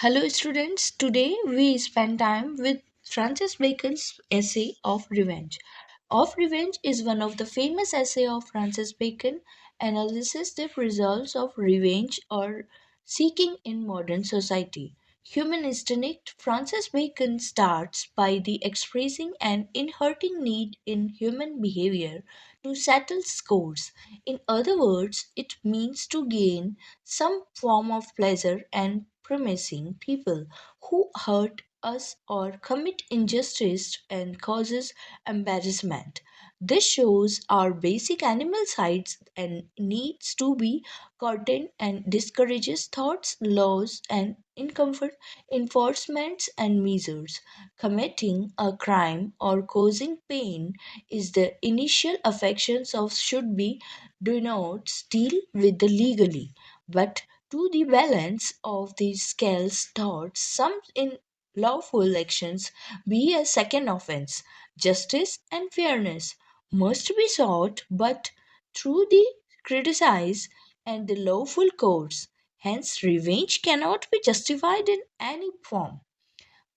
Hello, students. Today we spend time with Francis Bacon's essay of revenge. Of Revenge is one of the famous essay of Francis Bacon, analyzes the results of revenge or seeking in modern society. Human instinct, Francis Bacon starts by the expressing an inherent need in human behavior to settle scores. In other words, it means to gain some form of pleasure and promising people who hurt us or commit injustice and causes embarrassment. This shows our basic animal sides and needs to be curtailed and discourages thoughts, laws, and incomfort enforcements and measures. Committing a crime or causing pain is the initial affections of should be do not deal with the legally, but to the balance of the scales thoughts some in lawful actions be a second offense. Justice and fairness must be sought, but through the criticize and the lawful courts. Hence, revenge cannot be justified in any form.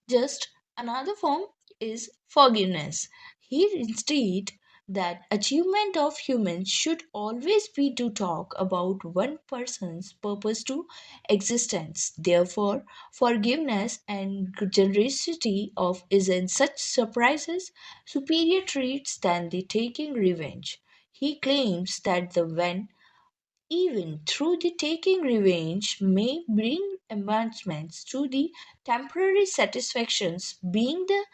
Just another form is forgiveness. Here instead that achievement of humans should always be to talk about one person's purpose to existence. Therefore, forgiveness and generosity of is in such surprises superior traits than the taking revenge. He claims that the when even through the taking revenge may bring advancements to the temporary satisfactions being the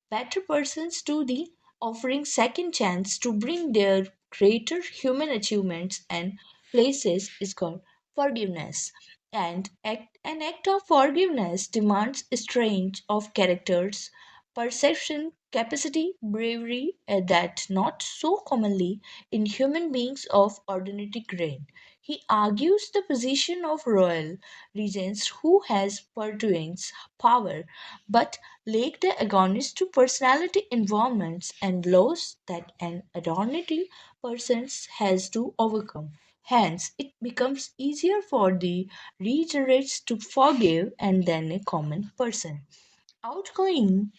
better persons to the offering second chance to bring their greater human achievements and places is called forgiveness. An act of forgiveness demands strength of characters, perception, capacity, bravery that not so commonly in human beings of ordinary grain. He argues the position of royal regents who has pursuing power but lack the agonist to personality environments and laws that an ordinary person has to overcome. Hence, it becomes easier for the regenerates to forgive and than a common person. Outgoing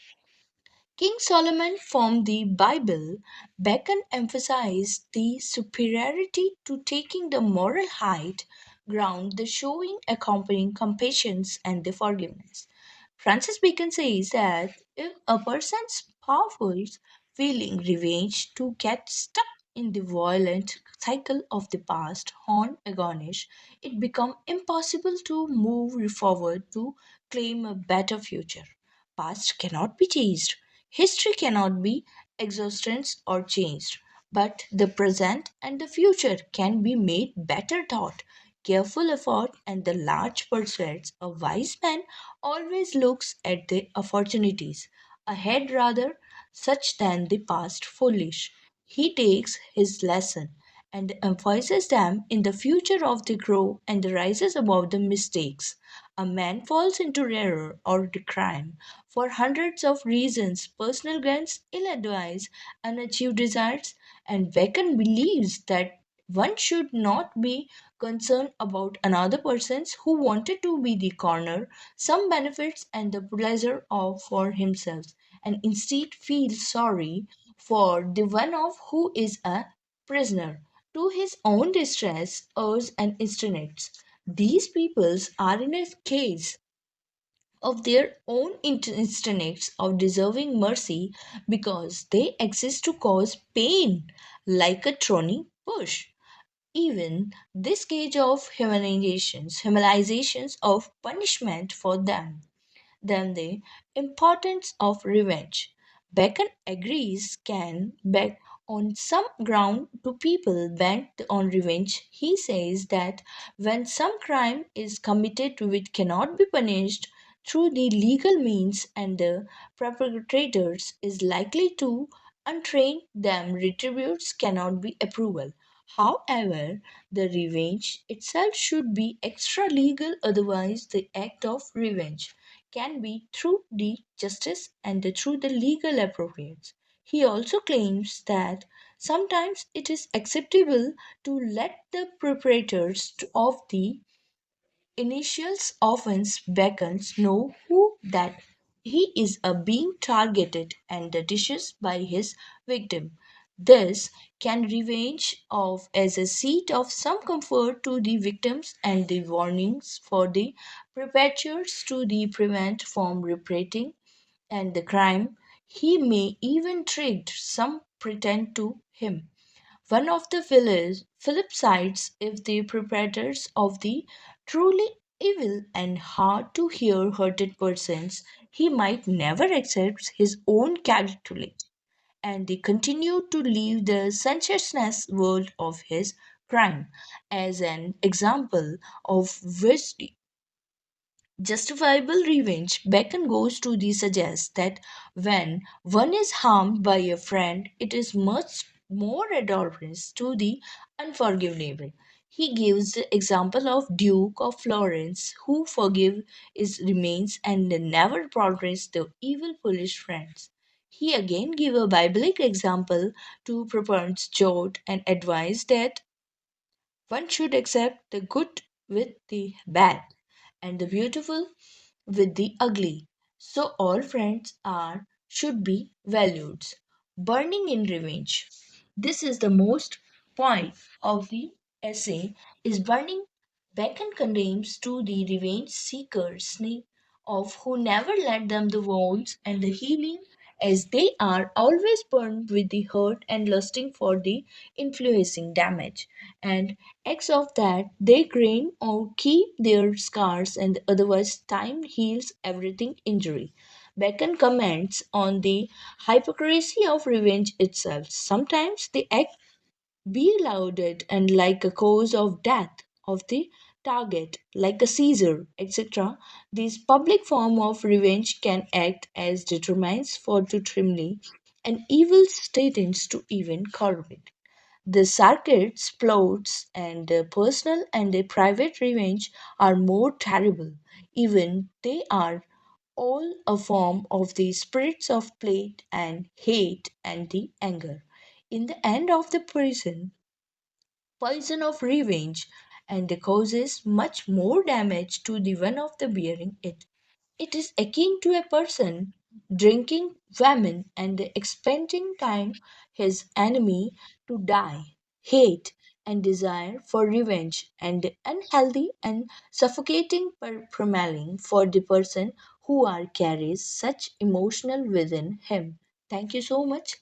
King Solomon from the Bible, Bacon emphasized the superiority to taking the moral height ground, the showing accompanying compassion and the forgiveness. Francis Bacon says that if a person's powerful feeling revenge to get stuck in the violent cycle of the past on agonish, it becomes impossible to move forward to claim a better future. Past cannot be changed. History cannot be exhausted or changed. But the present and the future can be made better thought. Careful effort and the large pursuits. A wise man always looks at the opportunities ahead rather such than the past foolish. He takes his lesson and emphasizes them in the future of the grow and rises above the mistakes. A man falls into error or the crime for hundreds of reasons personal gains, ill advice, unachieved desires, and Bacon believes that one should not be concerned about another person's who wanted to be the corner, some benefits and the pleasure of for himself, and instead feel sorry for the one of who is a prisoner to his own distress, urge and instincts. These peoples are in a case of their own instincts of deserving mercy because they exist to cause pain like a thorny bush. Even this gauge of humanizations of punishment for them than the importance of revenge. Bacon agrees can back on some ground to people bent on revenge. He says that when some crime is committed which cannot be punished through the legal means and the perpetrators is likely to untrain them retributes cannot be approval. However, the revenge itself should be extra legal, otherwise the act of revenge can be through the justice and through the legal appropriates. He also claims that sometimes it is acceptable to let the perpetrators of the initials often beckons know who that he is a being targeted and the dishes by his victim. This can revenge of as a seat of some comfort to the victims and the warnings for the perpetrators to the prevent from repeating and the crime. He may even tricked some pretend to him. One of the flip sides, if the perpetrators of the truly evil and hard to hear hurted persons, he might never accept his own character and they continue to live the sensationless world of his crime as an example of which justifiable revenge. Bacon goes to the suggest that when one is harmed by a friend, it is much more adorable to the unforgivable. He gives the example of Duke of Florence, who forgive his remains and never tolerates the evil foolish friends. He again gives a biblical example to propose Jot and advise that one should accept the good with the bad and the beautiful with the ugly. So all friends are should be valued. Burning in revenge. This is the most point of the essay is burning. Bacon condemns to the revenge seekers of who never let them the wounds and the healing as they are always burned with the hurt and lusting for the influencing damage and X of that they grain or keep their scars and otherwise time heals everything injury. Bacon comments on the hypocrisy of revenge itself. Sometimes the act be lauded and like a cause of death of the target, like a Caesar, etc. This public form of revenge can act as determines for to trimly and evil statins to even curb it. The circuits, plots, and personal and private revenge are more terrible. Even they are all a form of the spirits of plate and hate and the anger. In the end of the poison of revenge and causes much more damage to the one of the bearing it. It is akin to a person drinking famine and expending time his enemy to die, hate and desire for revenge and unhealthy and suffocating permaling for the person who are carries such emotional within him. Thank you so much.